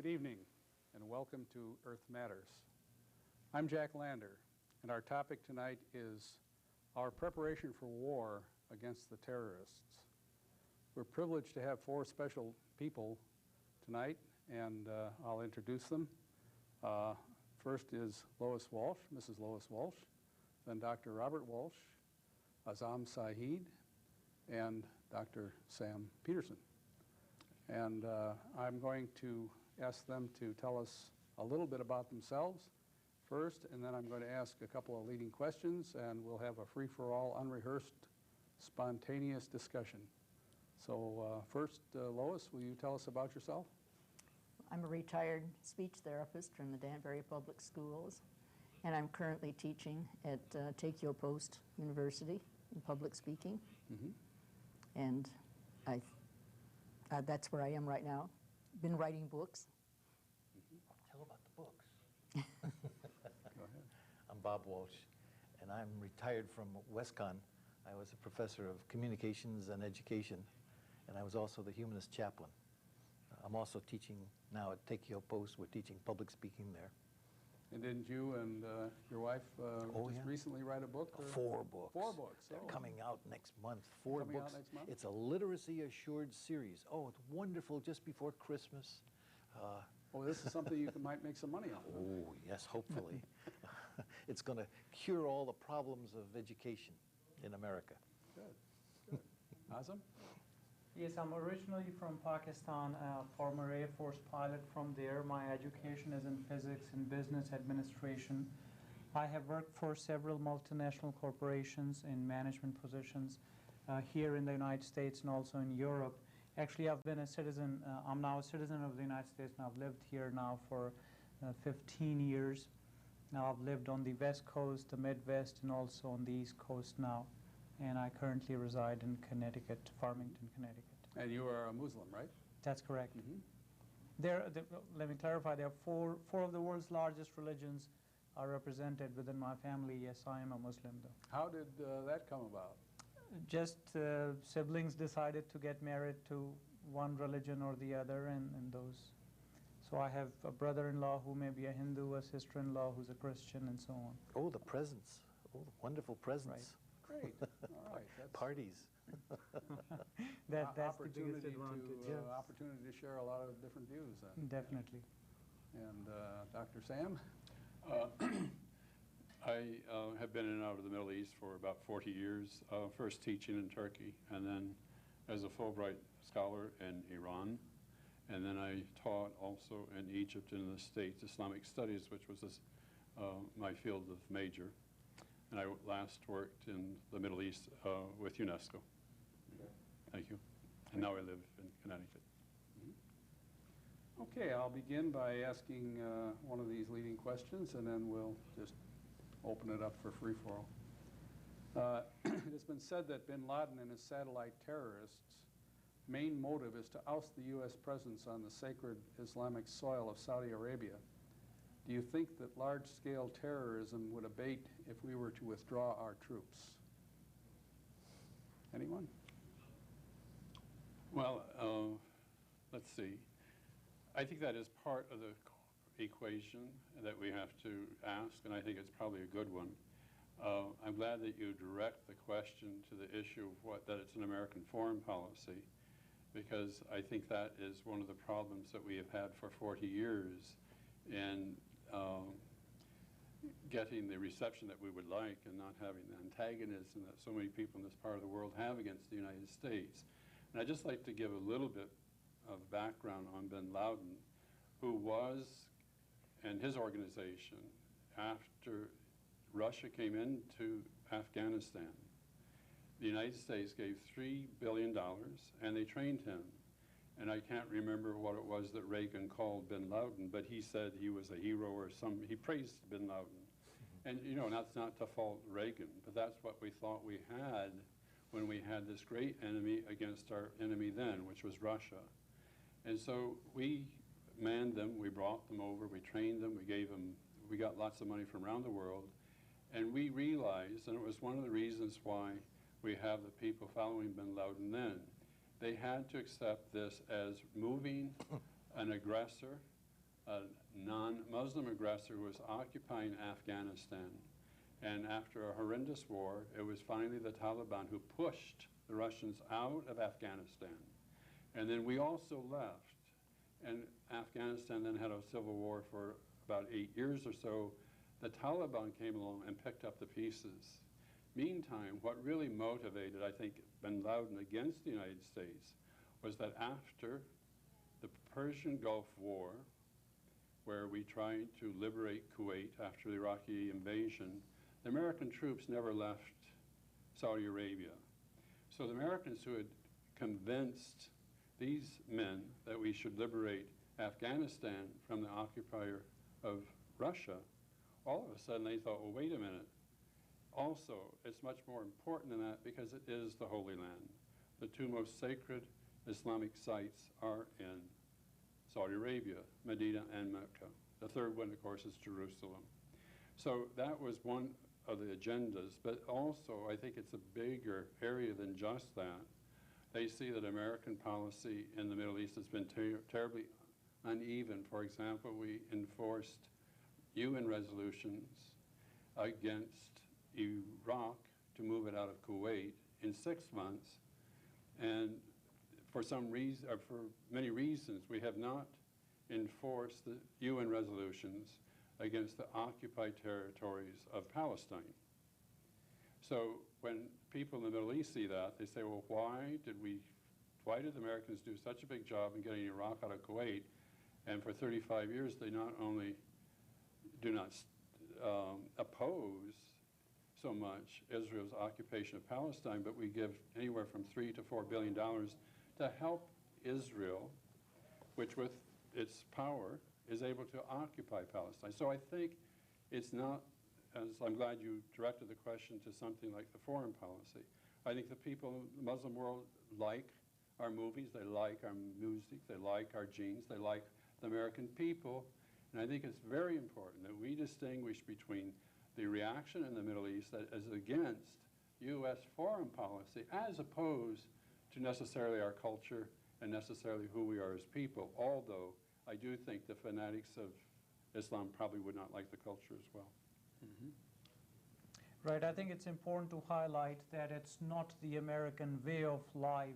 Good evening, and welcome to Earth Matters. I'm Jack Lander, and our topic tonight is our preparation for war against the terrorists. We're privileged to have four special people tonight, and I'll introduce them. First is Lois Wolsch, Mrs. Lois Wolsch, then Dr. Robert Wolsch, Azam Saeed, and Dr. Sam Peterson. And I'm going to ask them to tell us a little bit about themselves first, and then I'm going to ask a couple of leading questions, and we'll have a free-for-all, unrehearsed, spontaneous discussion. So first, Lois, will you tell us about yourself? I'm a retired speech therapist from the Danbury Public Schools, and I'm currently teaching at Takeo Post University in public speaking. Mm-hmm. And that's where I am right now. Been writing books. Mm-hmm. Tell about the books. Go ahead. I'm Bob Walsh, and I'm retired from WestCon. I was a professor of communications and education, and I was also the humanist chaplain. I'm also teaching now at Takeo Post. We're teaching public speaking there. And didn't you and your wife just recently write a book? Or? 4 books. 4 books. They're oh. coming out next month. 4 coming books. Out next month? It's a literacy-assured series. Oh, it's wonderful just before Christmas. Oh, this is something you might make some money on. Oh, yes, hopefully. It's going to cure all the problems of education in America. Good, good. Azam? Yes, I'm originally from Pakistan, former Air Force pilot from there. My education is in physics and business administration. I have worked for several multinational corporations in management positions here in the United States and also in Europe. Actually, I've been a citizen, I'm now a citizen of the United States, and I've lived here now for 15 years. Now I've lived on the West Coast, the Midwest, and also on the East Coast now. And I currently reside in Connecticut, Farmington, Connecticut. And you are a Muslim, right? That's correct. Mm-hmm. Let me clarify, there are four of the world's largest religions are represented within my family. Yes, I am a Muslim, though. How did that come about? Just siblings decided to get married to one religion or the other, and those. So I have a brother-in-law who may be a Hindu, a sister-in-law who's a Christian, and so on. Oh, the presents. Oh, the wonderful presents. Right. Great. All right. That's Parties. That's the biggest advantage. Opportunity to share a lot of different views. Then. Definitely. And Dr. Sam? I have been in and out of the Middle East for about 40 years, first teaching in Turkey, and then as a Fulbright scholar in Iran. And then I taught also in Egypt and in the States, Islamic Studies, which was my field of major. And I last worked in the Middle East with UNESCO. Thank you. And now I live in Connecticut. Mm-hmm. Okay, I'll begin by asking one of these leading questions, and then we'll just open it up for free-for-all. It has been said that bin Laden and his satellite terrorists' main motive is to oust the U.S. presence on the sacred Islamic soil of Saudi Arabia. Do you think that large-scale terrorism would abate if we were to withdraw our troops? Anyone? Well, let's see. I think that is part of the equation that we have to ask, and I think it's probably a good one. I'm glad that you direct the question to the issue of that it's an American foreign policy, because I think that is one of the problems that we have had for 40 years in getting the reception that we would like and not having the antagonism that so many people in this part of the world have against the United States. And I'd just like to give a little bit of background on bin Laden, who was, and his organization, after Russia came into Afghanistan, the United States gave $3 billion and they trained him. And I can't remember what it was that Reagan called bin Laden, but he said he was a hero or he praised bin Laden. And you know, that's not to fault Reagan, but that's what we thought we had when we had this great enemy against our enemy then, which was Russia. And so we manned them, we brought them over, we trained them, we got lots of money from around the world, and we realized, and it was one of the reasons why we have the people following bin Laden then, they had to accept this as moving an aggressor a non-Muslim aggressor who was occupying Afghanistan. And after a horrendous war, it was finally the Taliban who pushed the Russians out of Afghanistan. And then we also left. And Afghanistan then had a civil war for about 8 years or so. The Taliban came along and picked up the pieces. Meantime, what really motivated, I think, bin Laden against the United States was that after the Persian Gulf War, where we tried to liberate Kuwait after the Iraqi invasion, the American troops never left Saudi Arabia. So the Americans who had convinced these men that we should liberate Afghanistan from the occupier of Russia, all of a sudden they thought, well, wait a minute. Also, it's much more important than that because it is the Holy Land. The two most sacred Islamic sites are in Saudi Arabia, Medina and Mecca. The third one, of course, is Jerusalem. So that was one of the agendas, but also I think it's a bigger area than just that. They see that American policy in the Middle East has been terribly uneven. For example, we enforced UN resolutions against Iraq to move it out of Kuwait in 6 months, and for some reason, or for many reasons, we have not enforced the UN resolutions against the occupied territories of Palestine. So when people in the Middle East see that, they say, well, why did the Americans do such a big job in getting Iraq out of Kuwait, and for 35 years they not only do not oppose so much Israel's occupation of Palestine, but we give anywhere from $3 to $4 billion to help Israel, which with its power is able to occupy Palestine. So I think it's not, as I'm glad you directed the question to something like the foreign policy. I think the people in the Muslim world like our movies, they like our music, they like our genes, they like the American people. And I think it's very important that we distinguish between the reaction in the Middle East that is against U.S. foreign policy as opposed to necessarily our culture and necessarily who we are as people, although I do think the fanatics of Islam probably would not like the culture as well. Mm-hmm. Right, I think it's important to highlight that it's not the American way of life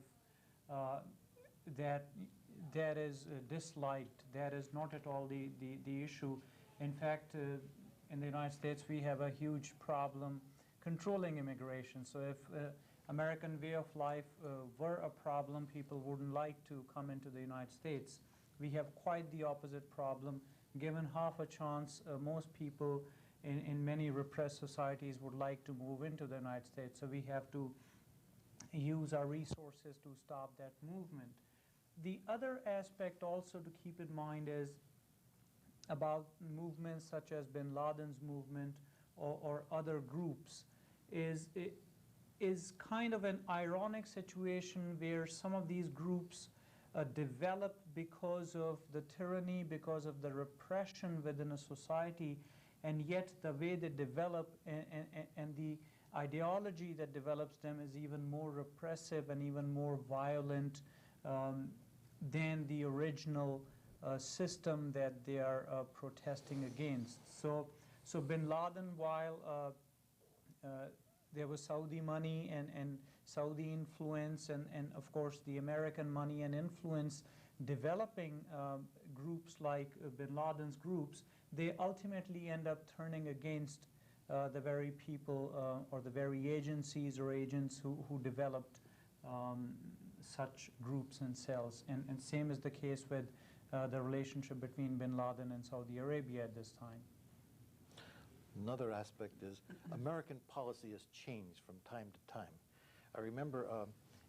that is disliked. That is not at all the issue. In fact, in the United States, we have a huge problem controlling immigration. So if American way of life were a problem, people wouldn't like to come into the United States. We have quite the opposite problem. Given half a chance, most people in many repressed societies would like to move into the United States. So we have to use our resources to stop that movement. The other aspect also to keep in mind is about movements such as bin Laden's movement or other groups is kind of an ironic situation where some of these groups develop because of the tyranny, because of the repression within a society, and yet the way they develop and the ideology that develops them is even more repressive and even more violent than the original system that they are protesting against. So bin Laden, while there was Saudi money and Saudi influence and of course the American money and influence developing groups like bin Laden's groups, they ultimately end up turning against the very people or the very agencies or agents who developed such groups and cells. And same is the case with the relationship between bin Laden and Saudi Arabia at this time. Another aspect is American policy has changed from time to time. I remember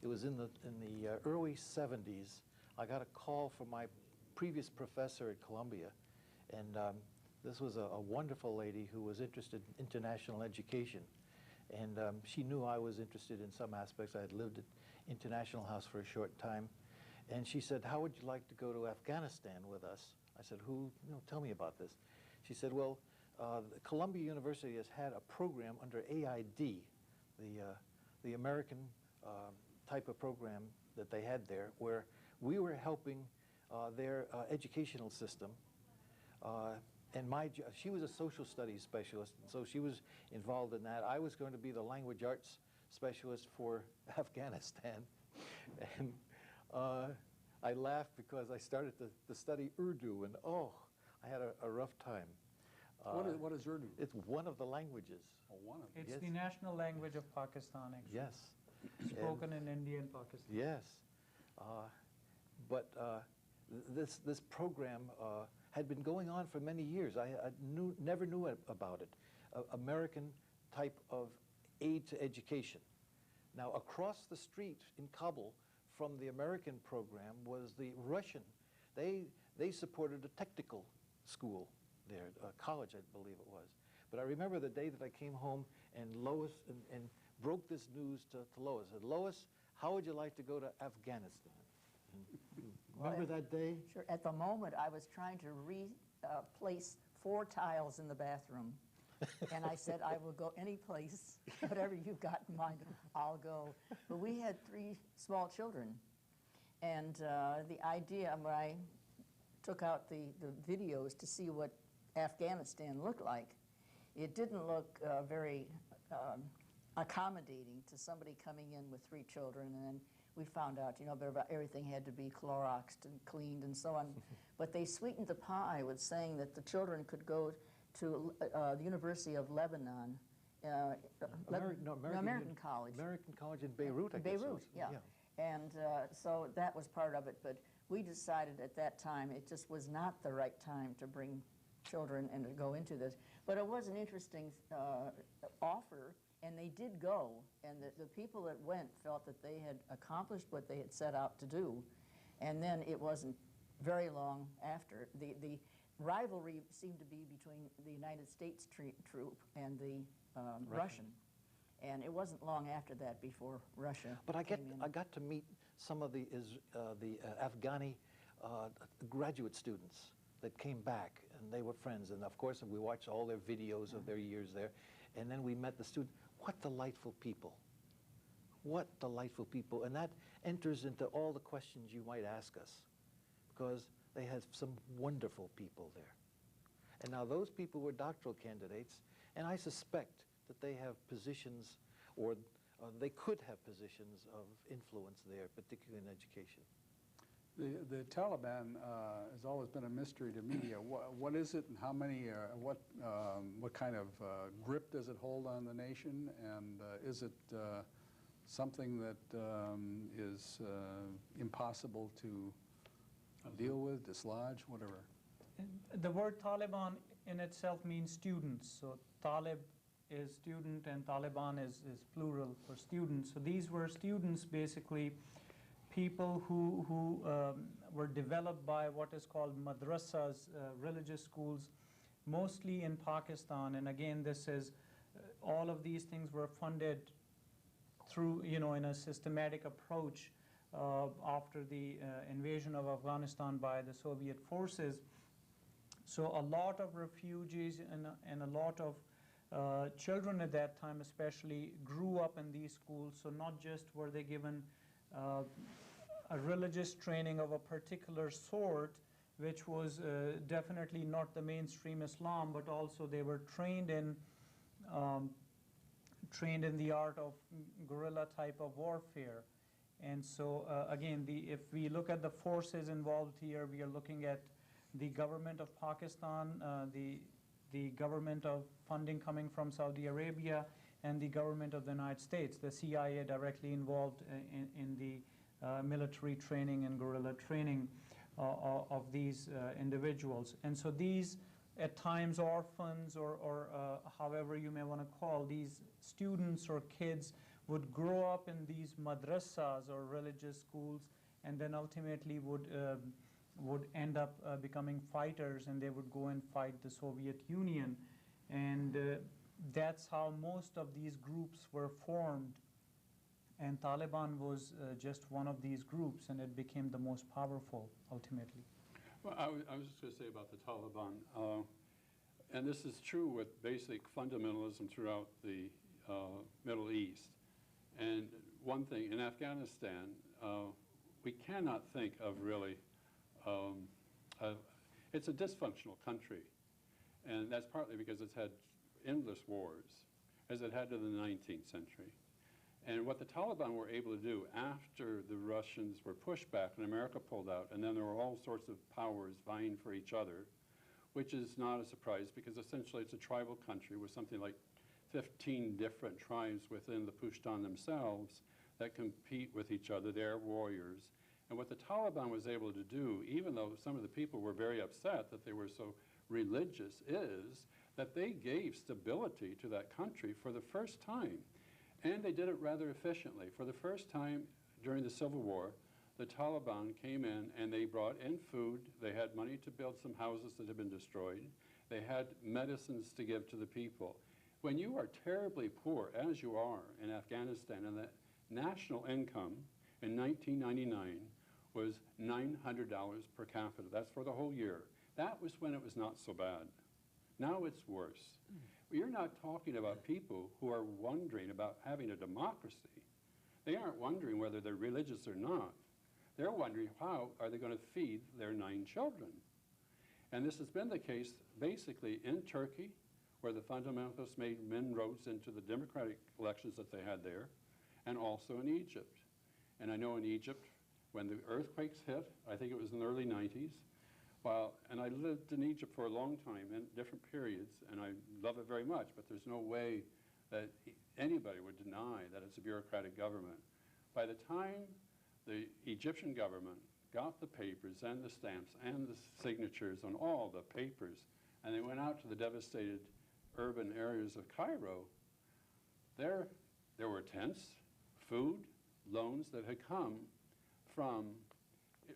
it was in the early 70s, I got a call from my previous professor at Columbia, and this was a wonderful lady who was interested in international education. And she knew I was interested in some aspects. I had lived at International House for a short time. And she said, how would you like to go to Afghanistan with us? I said, tell me about this. She said, well, Columbia University has had a program under AID, the American type of program that they had there, where we were helping their educational system And she was a social studies specialist, and so she was involved in that. I was going to be the language arts specialist for Afghanistan. And I laughed because I started to study Urdu, and oh, I had a rough time. What is Urdu? It's one of the languages. Oh, one of them. It's Yes. the national language of Pakistan, actually. Yes. Spoken in India and Pakistan. Yes. But this program had been going on for many years. I never knew about it. American type of aid to education. Now, across the street in Kabul from the American program was the Russian. They supported a technical school there, a college, I believe it was. But I remember the day that I came home and Lois and broke this news to Lois. I said, Lois, how would you like to go to Afghanistan? Remember that day? Sure. At the moment, I was trying to replace 4 tiles in the bathroom. And I said, I will go any place, whatever you've got in mind, I'll go. But we had 3 small children. And the idea, when I took out the videos to see what Afghanistan looked like, it didn't look very accommodating to somebody coming in with 3 children. And then we found out, you know, everything had to be Cloroxed and cleaned and so on. But they sweetened the pie with saying that the children could go to the University of Lebanon, American College. American College in Beirut, I guess. Beirut, yeah. And so that was part of it. But we decided at that time it just was not the right time to bring children and to go into this. But it was an interesting offer, and they did go. And the people that went felt that they had accomplished what they had set out to do. And then it wasn't very long after. The rivalry seemed to be between the United States troop and the Russian. And it wasn't long after that before Russia But I came in. got to meet some of the Afghani graduate students that came back, and they were friends. And of course, we watched all their videos of their years there. And then we met the students. What delightful people. What delightful people. And that enters into all the questions you might ask us, because they had some wonderful people there. And now those people were doctoral candidates, and I suspect that they have positions, or they could have positions of influence there, particularly in education. The Taliban has always been a mystery to me. What is it, and how many? What kind of grip does it hold on the nation? And is it something that is impossible to deal with, dislodge, whatever? The word Taliban in itself means students. So Talib is student and Taliban is plural for students. So these were students, basically people who were developed by what is called madrasas, religious schools, mostly in Pakistan. And again, this is, all of these things were funded through, you know, in a systematic approach after the invasion of Afghanistan by the Soviet forces. So a lot of refugees and a lot of children at that time especially grew up in these schools. So not just were they given a religious training of a particular sort, which was definitely not the mainstream Islam, but also they were trained in the art of guerrilla type of warfare. And so again, if we look at the forces involved here, we are looking at the government of Pakistan, the government of funding coming from Saudi Arabia, and the government of the United States, the CIA directly involved in the military training and guerrilla training of these individuals. And so these, at times, orphans or however you may want to call these students or kids, would grow up in these madrasas or religious schools, and then ultimately would end up becoming fighters, and they would go and fight the Soviet Union. And that's how most of these groups were formed. And Taliban was just one of these groups, and it became the most powerful ultimately. Well, I was just going to say about the Taliban, and this is true with basic fundamentalism throughout the Middle East. And one thing, in Afghanistan, we cannot think of really, It's a dysfunctional country, and that's partly because it's had endless wars, as it had in the 19th century. And what the Taliban were able to do after the Russians were pushed back and America pulled out, and then there were all sorts of powers vying for each other, which is not a surprise because essentially it's a tribal country with something like 15 different tribes within the Pushtun themselves that compete with each other. They're warriors. And what the Taliban was able to do, even though some of the people were very upset that they were so religious, is that they gave stability to that country for the first time. And they did it rather efficiently. For the first time during the Civil War, the Taliban came in and they brought in food. They had money to build some houses that had been destroyed. They had medicines to give to the people. When you are terribly poor, as you are in Afghanistan, and the national income in 1999 was $900 per capita. That's for the whole year. That was when it was not so bad. Now it's worse. You're not talking about people who are wondering about having a democracy. They aren't wondering whether they're religious or not. They're wondering how are they going to feed their 9 children. And this has been the case basically in Turkey, where the fundamentalists made inroads into the democratic elections that they had there, and also in Egypt. And I know in Egypt, when the earthquakes hit, I think it was in the early 90s, and I lived in Egypt for a long time in different periods, and I love it very much, but there's no way that anybody would deny that it's a bureaucratic government. By the time the Egyptian government got the papers and the stamps and the signatures on all the papers, and they went out to the devastated urban areas of Cairo, there were tents, food, loans that had come from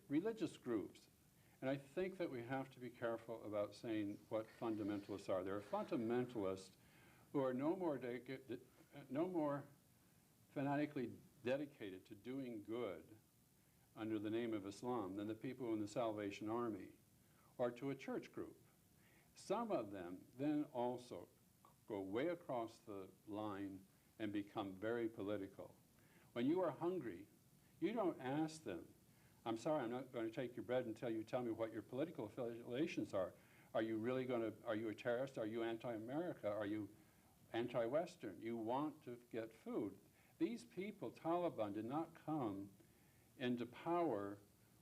religious groups. And I think that we have to be careful about saying what fundamentalists are. There are fundamentalists who are no more fanatically dedicated to doing good under the name of Islam than the people in the Salvation Army or to a church group. Some of them then also go way across the line and become very political. When you are hungry, you don't ask them, I'm sorry, I'm not going to take your bread until you tell me what your political affiliations are. Are you really going to, are you a terrorist? Are you anti-America? Are you anti-Western? You want to get food. These people, Taliban, did not come into power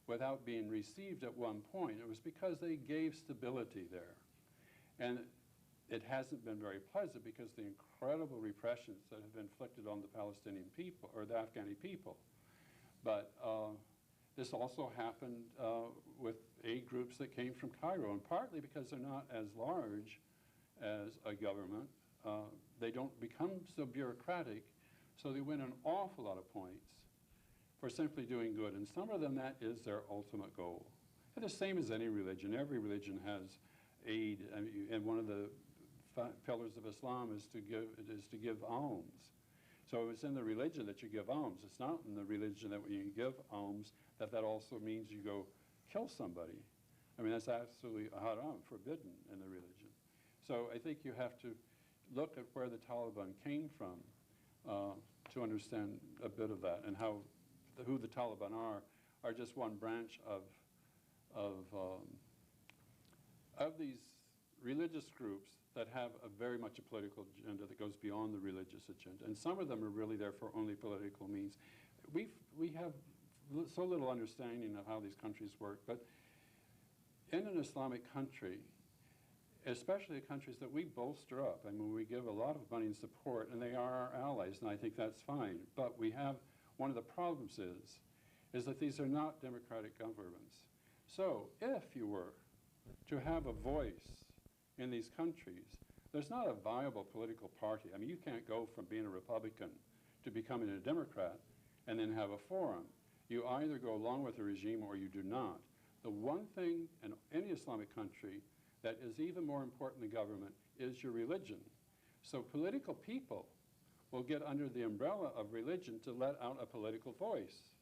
without being received at one point. It was because they gave stability there. And it hasn't been very pleasant because the incredible repressions that have been inflicted on the Palestinian people, or the Afghani people. But this also happened with aid groups that came from Cairo, and partly because they're not as large as a government, they don't become so bureaucratic, so they win an awful lot of points for simply doing good. And some of them, that is their ultimate goal. And the same as any religion. Every religion has aid, and one of the pillars of Islam is to give alms. So it's in the religion that you give alms. It's not in the religion that when you give alms, that also means you go kill somebody. I mean, that's absolutely haram, forbidden in the religion. So I think you have to look at where the Taliban came from to understand a bit of that, and who the Taliban are just one branch of these religious groups that have very much a political agenda that goes beyond the religious agenda. And some of them are really there for only political means. We have so little understanding of how these countries work, but in an Islamic country, especially countries that we bolster up, I mean, we give a lot of money and support, and they are our allies, and I think that's fine. But we have, one of the problems is that these are not democratic governments. So if you were to have a voice in these countries, there's not a viable political party. I mean, you can't go from being a Republican to becoming a Democrat and then have a forum. You either go along with the regime or you do not. The one thing in any Islamic country that is even more important than government is your religion. So political people will get under the umbrella of religion to let out a political voice.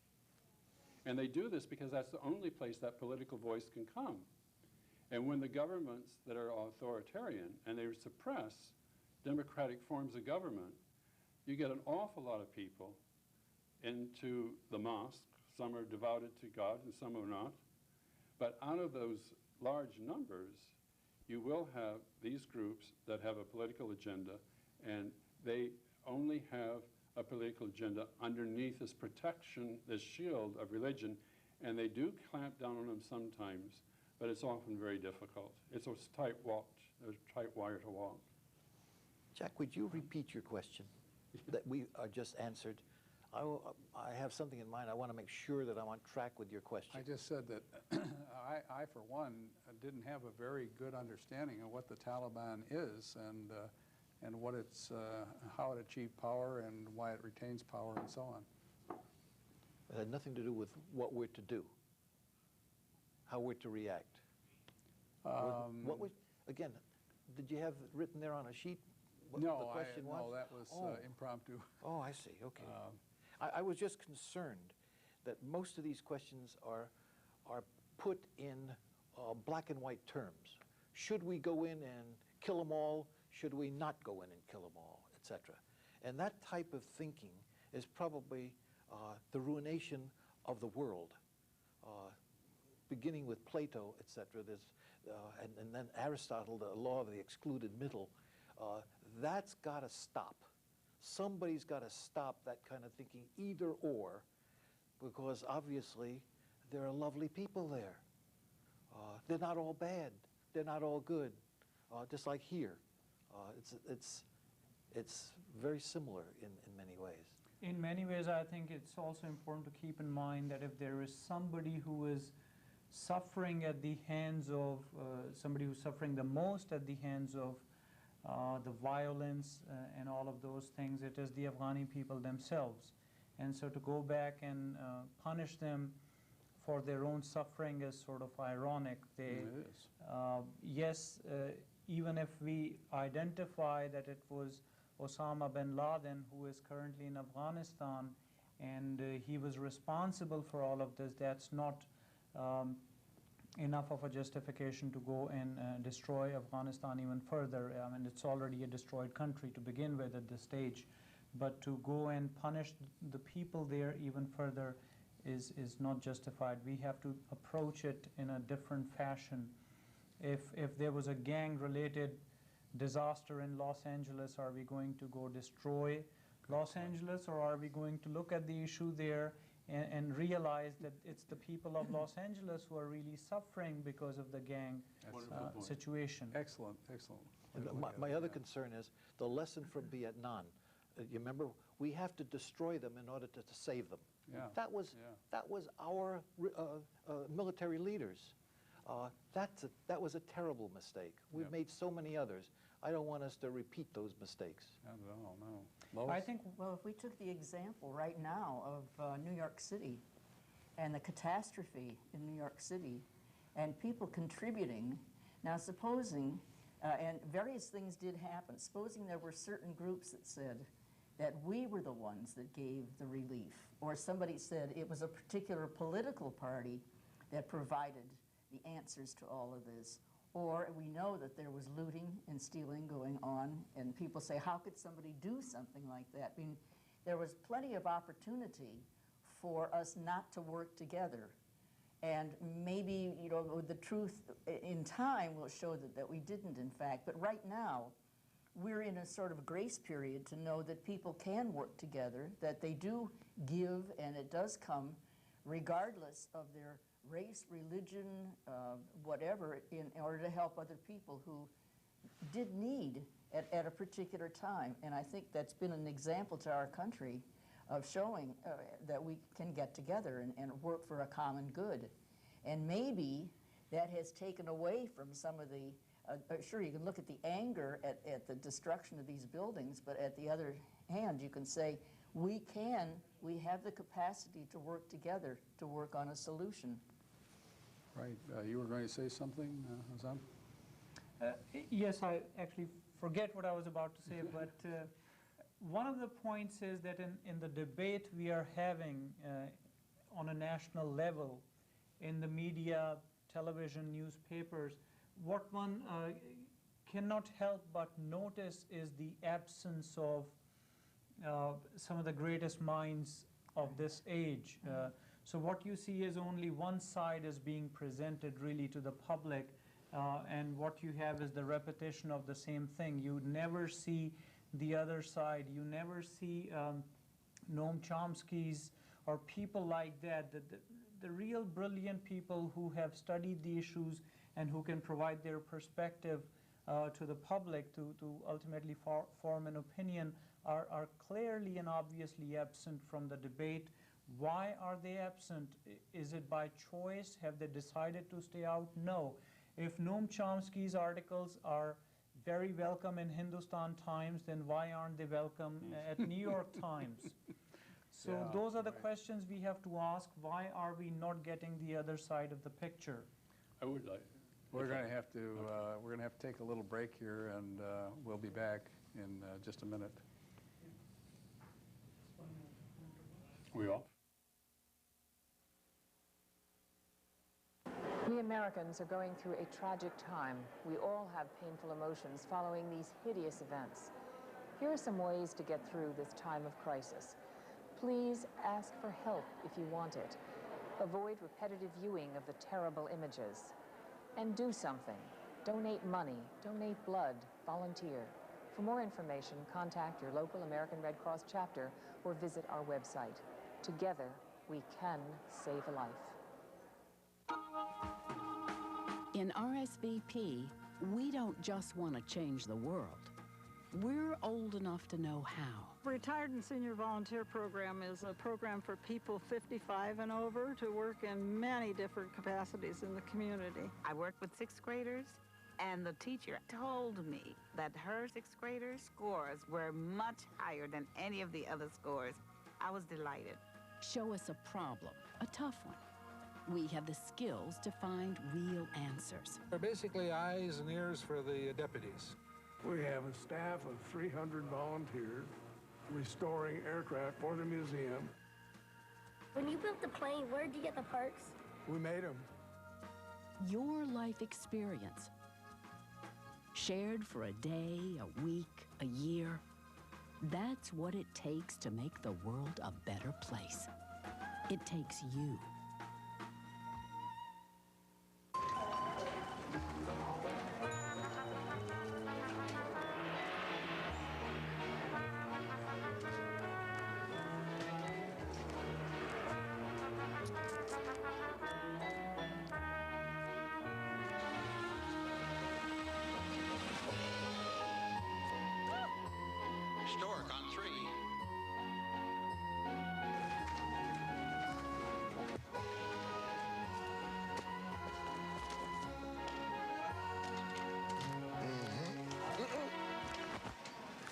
And they do this because that's the only place that political voice can come. And when the governments that are authoritarian and they suppress democratic forms of government, you get an awful lot of people into the mosque. Some are devoted to God and some are not. But out of those large numbers, you will have these groups that have a political agenda, and they only have a political agenda underneath this protection, this shield of religion, and they do clamp down on them sometimes, but it's often very difficult. It's a tight wire to walk. Jack, would you repeat your question that we just answered? I have something in mind. I want to make sure that I'm on track with your question. I just said that I, for one, didn't have a very good understanding of what the Taliban is and what it's, how it achieved power and why it retains power and so on. It had nothing to do with what we're to do, how we're to react. What was, again, did you have it written there on a sheet what the question was? No, that was impromptu. Oh, I see, okay. I was just concerned that most of these questions are put in black and white terms. Should we go in and kill them all? Should we not go in and kill them all, etc.? And that type of thinking is probably the ruination of the world, beginning with Plato, etc. And then Aristotle, the law of the excluded middle. That's got to stop. Somebody's got to stop that kind of thinking, either or, because obviously there are lovely people there. They're not all bad. They're not all good. Just like here, it's very similar in many ways. In many ways, I think it's also important to keep in mind that if there is somebody who is suffering at the hands of, somebody who's suffering the most at the hands of the violence and all of those things, it is the Afghani people themselves. And so to go back and punish them for their own suffering is sort of ironic. It is. Yes, even if we identify that it was Osama bin Laden who is currently in Afghanistan and he was responsible for all of this, that's not enough of a justification to go and destroy Afghanistan even further. I mean, it's already a destroyed country to begin with at this stage. But to go and punish the people there even further is not justified. We have to approach it in a different fashion. If there was a gang-related disaster in Los Angeles, are we going to go destroy Los Angeles, or are we going to look at the issue there and realize that it's the people of Los Angeles who are really suffering because of the gang situation? Excellent, excellent. My other concern is the lesson from Vietnam. You remember, we have to destroy them in order to save them. Yeah. That was our military leaders. That was a terrible mistake. We've made so many others. I don't want us to repeat those mistakes. Not at all, no. Lois? I think, Well, if we took the example right now of New York City and the catastrophe in New York City and people contributing, now supposing, and various things did happen, supposing there were certain groups that said that we were the ones that gave the relief, or somebody said it was a particular political party that provided the answers to all of this, or we know that there was looting and stealing going on, and people say, how could somebody do something like that? I mean, there was plenty of opportunity for us not to work together. And maybe, you know, the truth in time will show that we didn't, in fact. But right now, we're in a sort of grace period to know that people can work together, that they do give, and it does come regardless of their race, religion, whatever, in order to help other people who did need at a particular time. And I think that's been an example to our country of showing that we can get together and work for a common good. And maybe that has taken away from some of the, sure, you can look at the anger at the destruction of these buildings, but at the other hand, you can say, we have the capacity to work together to work on a solution. Right. You were going to say something, Hazan? yes, I actually forget what I was about to say, but one of the points is that in the debate we are having on a national level, in the media, television, newspapers, what one cannot help but notice is the absence of some of the greatest minds of this age. So what you see is only one side is being presented really to the public, and what you have is the repetition of the same thing. You never see the other side. You never see Noam Chomsky's or people like that, the real brilliant people who have studied the issues and who can provide their perspective to the public to ultimately form an opinion are clearly and obviously absent from the debate. Why are they absent? Is it by choice? Have they decided to stay out? No. If Noam Chomsky's articles are very welcome in Hindustan Times, then why aren't they welcome at New York Times? So Yeah, those are the right. questions we have to ask. Why are we not getting the other side of the picture? I would like. We're going to have to take a little break here, and we'll be back in just a minute. We off? We Americans are going through a tragic time. We all have painful emotions following these hideous events. Here are some ways to get through this time of crisis. Please ask for help if you want it. Avoid repetitive viewing of the terrible images. And do something. Donate money, donate blood, volunteer. For more information, contact your local American Red Cross chapter or visit our website. Together, we can save a life. In RSVP, we don't just want to change the world. We're old enough to know how. Retired and Senior Volunteer Program is a program for people 55 and over to work in many different capacities in the community. I worked with sixth graders, and the teacher told me that her sixth graders' scores were much higher than any of the other scores. I was delighted. Show us a problem, a tough one. We have the skills to find real answers. They're basically eyes and ears for the deputies. We have a staff of 300 volunteers restoring aircraft for the museum. When you built the plane, where did you get the parts? We made them. Your life experience, shared for a day, a week, a year, that's what it takes to make the world a better place. It takes you. Stork on 3.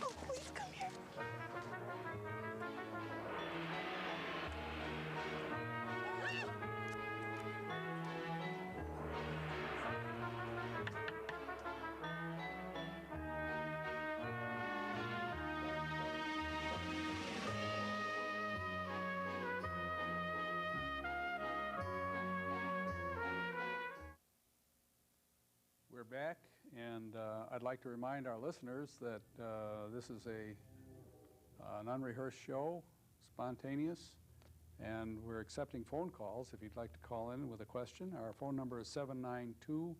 Oh, please come here. We're back, and I'd like to remind our listeners that this is an unrehearsed show, spontaneous, and we're accepting phone calls if you'd like to call in with a question. Our phone number is 792-4101.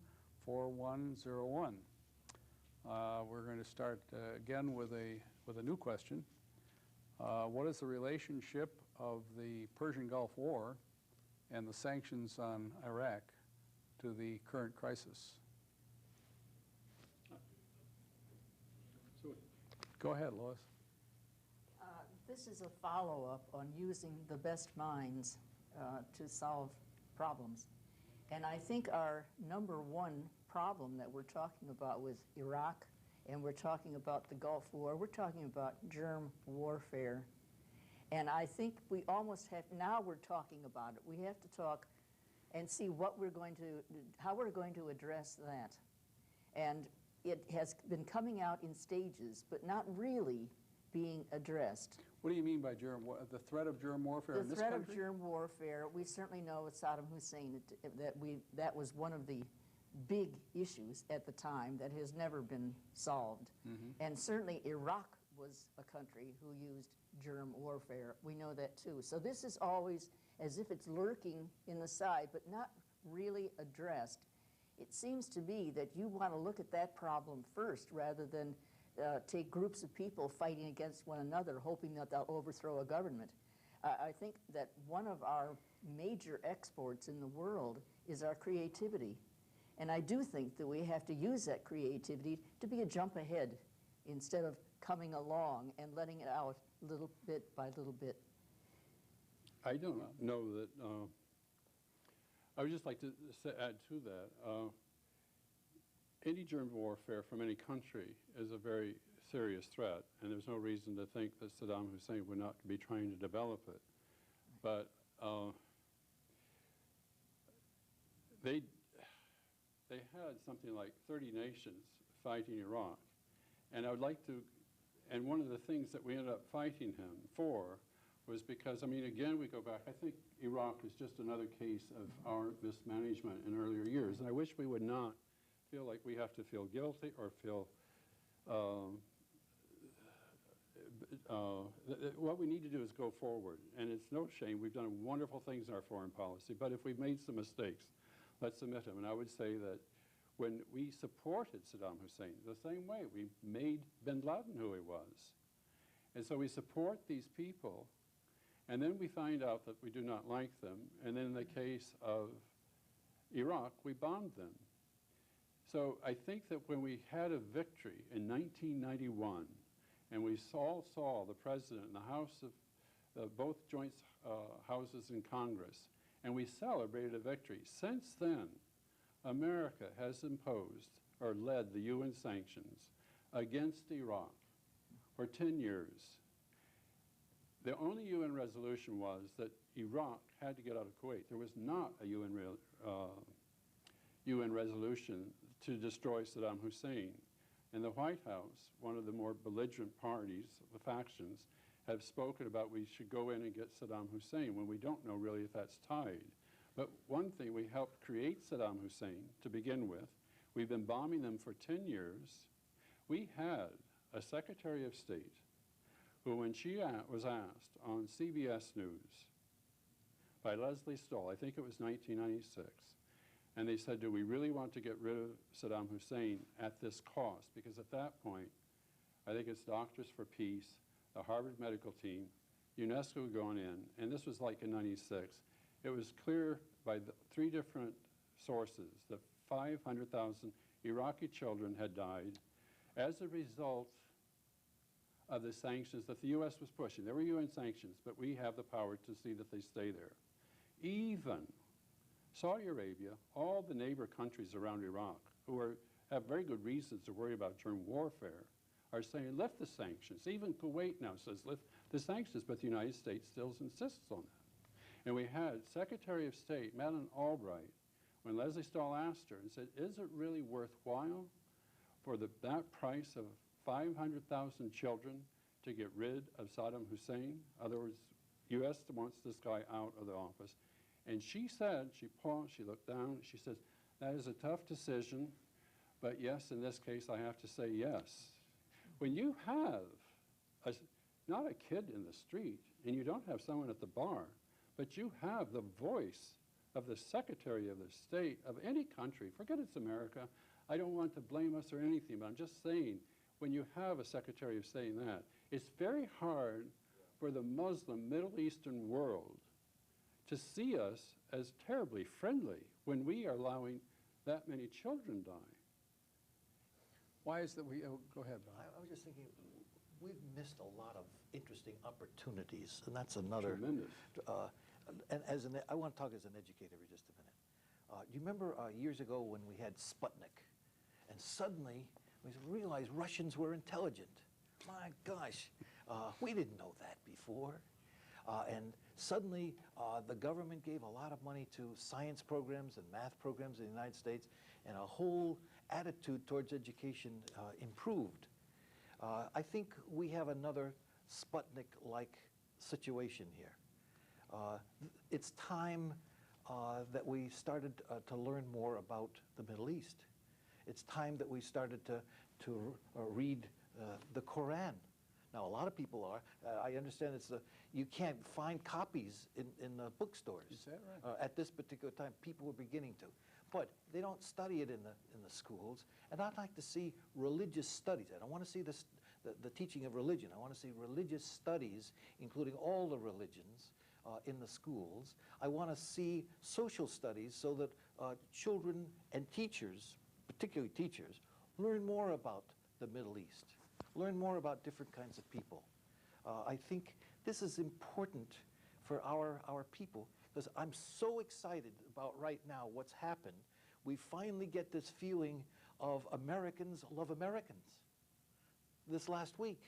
We're going to start again with a new question. What is the relationship of the Persian Gulf War and the sanctions on Iraq to the current crisis? Go ahead, Lois. This is a follow-up on using the best minds to solve problems. And I think our number one problem that we're talking about with Iraq, and we're talking about the Gulf War, we're talking about germ warfare. And I think we almost have, now we're talking about it. We have to talk and see what we're going to, how we're going to address that. And it has been coming out in stages, but not really being addressed. What do you mean by the threat of germ warfare in this country? The threat of germ warfare, we certainly know with Saddam Hussein that was one of the big issues at the time that has never been solved. And certainly Iraq was a country who used germ warfare. We know that too. So this is always as if it's lurking in the side, but not really addressed. It seems to me that you want to look at that problem first rather than take groups of people fighting against one another, hoping that they'll overthrow a government. I think that one of our major exports in the world is our creativity. And I do think that we have to use that creativity to be a jump ahead instead of coming along and letting it out little bit by little bit. I don't know that, I would just like to add to that. Any germ warfare from any country is a very serious threat, and there's no reason to think that Saddam Hussein would not be trying to develop it. But they had something like 30 nations fighting Iraq. And I would like to, and one of the things that we ended up fighting him for was because, I mean, again, we go back, I think Iraq is just another case of our mismanagement in earlier years. And I wish we would not feel like we have to feel guilty or feel, what we need to do is go forward. And it's no shame, we've done wonderful things in our foreign policy, but if we've made some mistakes, let's admit them. And I would say that when we supported Saddam Hussein, the same way we made bin Laden who he was. And so we support these people, and then we find out that we do not like them, and then in the case of Iraq, we bombed them. So I think that when we had a victory in 1991, and we all saw the president in the House of both joint houses in Congress, and we celebrated a victory. Since then, America has imposed or led the UN sanctions against Iraq for 10 years. The only UN resolution was that Iraq had to get out of Kuwait. There was not a UN resolution to destroy Saddam Hussein. And the White House, one of the more belligerent parties, the factions, have spoken about we should go in and get Saddam Hussein when we don't know really if that's tied. But one thing, we helped create Saddam Hussein to begin with. We've been bombing them for 10 years. We had a Secretary of State who, when she was asked on CBS News by Leslie Stahl, I think it was 1996, and they said, do we really want to get rid of Saddam Hussein at this cost? Because at that point, I think it's Doctors for Peace, the Harvard medical team, UNESCO had gone in, and this was like in 96. It was clear by the 3 different sources that 500,000 Iraqi children had died as a result of the sanctions that the U.S. was pushing. There were UN sanctions, but we have the power to see that they stay there. Even Saudi Arabia, all the neighbor countries around Iraq, who have very good reasons to worry about germ warfare, are saying lift the sanctions. Even Kuwait now says lift the sanctions, but the United States still insists on that. And we had Secretary of State Madeleine Albright, when Leslie Stahl asked her and said, is it really worthwhile for that price of 500,000 children to get rid of Saddam Hussein? In other words, U.S. wants this guy out of the office. And she said, she paused, she looked down, she says, that is a tough decision, but yes, in this case, I have to say yes. When you have not a kid in the street, and you don't have someone at the bar, but you have the voice of the Secretary of the State of any country, forget it's America, I don't want to blame us or anything, but I'm just saying, when you have a Secretary of State saying that, it's very hard for the Muslim Middle Eastern world to see us as terribly friendly when we are allowing that many children die. Why is that we, oh, go ahead, Bob. I was just thinking, we've missed a lot of interesting opportunities, and that's another. Tremendous. And I want to talk as an educator for just a minute. Do you remember years ago when we had Sputnik, and suddenly we realized Russians were intelligent? My gosh, we didn't know that before. And suddenly the government gave a lot of money to science programs and math programs in the United States, and a whole attitude towards education improved. I think we have another Sputnik-like situation here. It's time that we started to learn more about the Middle East. It's time that we started to read the Quran, Now, a lot of people are. I understand you can't find copies in the bookstores. Is that right? At this particular time, people were beginning to. But they don't study it in the schools. And I'd like to see religious studies. I don't want to see the teaching of religion. I want to see religious studies, including all the religions, in the schools. I want to see social studies so that children and teachers, particularly teachers, learn more about the Middle East, learn more about different kinds of people. I think this is important for our people, because I'm so excited about right now what's happened. We finally get this feeling of Americans love Americans. This last week,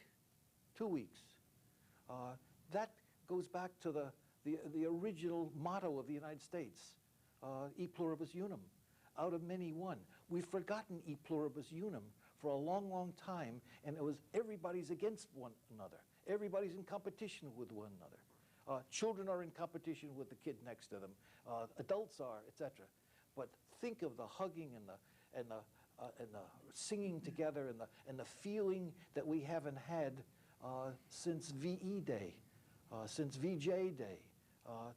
2 weeks, that goes back to the original motto of the United States, e pluribus unum, out of many one. We've forgotten e pluribus unum for a long, long time, and it was everybody's against one another. Everybody's in competition with one another. Children are in competition with the kid next to them. Adults are, etc. But think of the hugging and the singing together and the feeling that we haven't had since VE Day, since VJ Day,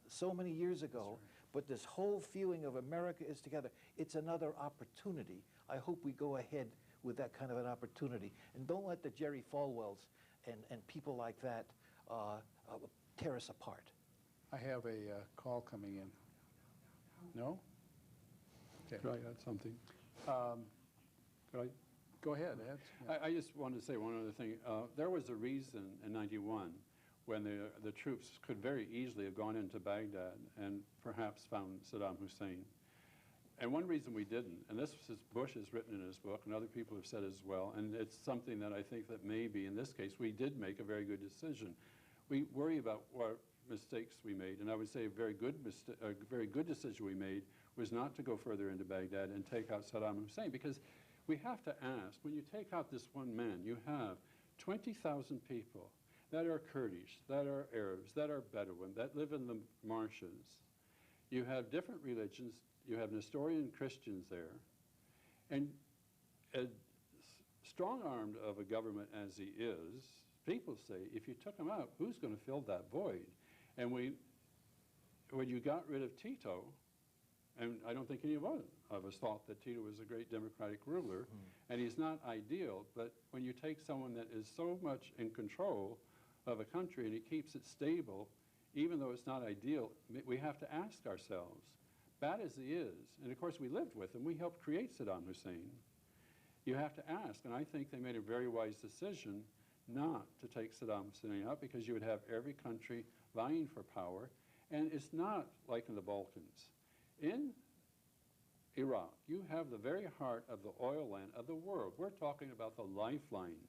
so many years ago. But this whole feeling of America is together. It's another opportunity. I hope we go ahead with that kind of an opportunity. And don't let the Jerry Falwells and people like that tear us apart. I have a call coming in. No? Okay. Could I add something? Could I? Go ahead, Ed. Yeah. I just wanted to say one other thing. There was a reason in '91 when the troops could very easily have gone into Baghdad and perhaps found Saddam Hussein. And one reason we didn't, and this is Bush has written in his book, and other people have said as well, and it's something that I think that maybe in this case we did make a very good decision. We worry about what mistakes we made, and I would say a very good decision we made was not to go further into Baghdad and take out Saddam Hussein, because we have to ask, when you take out this one man, you have 20,000 people that are Kurdish, that are Arabs, that are Bedouin, that live in the marshes. You have different religions. You have Nestorian Christians there. And as strong-armed of a government as he is, people say, if you took him out, who's going to fill that void? And when you got rid of Tito, and I don't think any of us thought that Tito was a great democratic ruler, and he's not ideal, but when you take someone that is so much in control of a country and he keeps it stable, even though it's not ideal, we have to ask ourselves, bad as he is, and of course we lived with him, we helped create Saddam Hussein, you have to ask, and I think they made a very wise decision not to take Saddam Hussein out, because you would have every country vying for power, and it's not like in the Balkans. In Iraq, you have the very heart of the oil land of the world. We're talking about the lifeline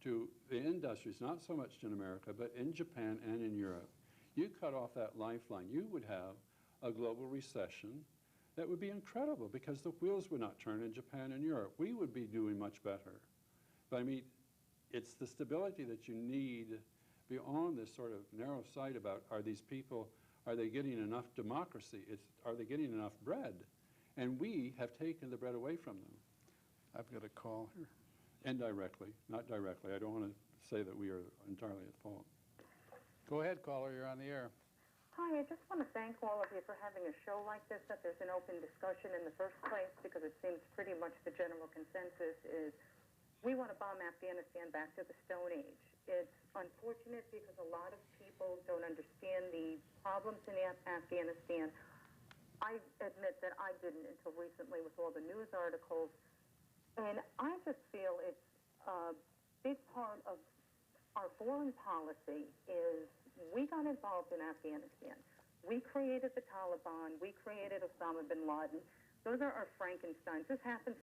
to the industries, not so much in America, but in Japan and in Europe. You cut off that lifeline, you would have a global recession that would be incredible, because the wheels would not turn in Japan and Europe. We would be doing much better. But I mean, it's the stability that you need beyond this sort of narrow sight about, are these people, are they getting enough democracy? Are they getting enough bread? And we have taken the bread away from them. I've got a call here. Indirectly, not directly. I don't want to say that we are entirely at fault. Go ahead, caller. You're on the air. Hi, I just want to thank all of you for having a show like this, that there's an open discussion in the first place, because it seems pretty much the general consensus is we want to bomb Afghanistan back to the Stone Age. It's unfortunate because a lot of people don't understand the problems in Afghanistan. I admit that I didn't until recently with all the news articles. And I just feel it's a big part of our foreign policy is we got involved in Afghanistan. We created the Taliban. We created Osama bin Laden. Those are our Frankensteins. This happens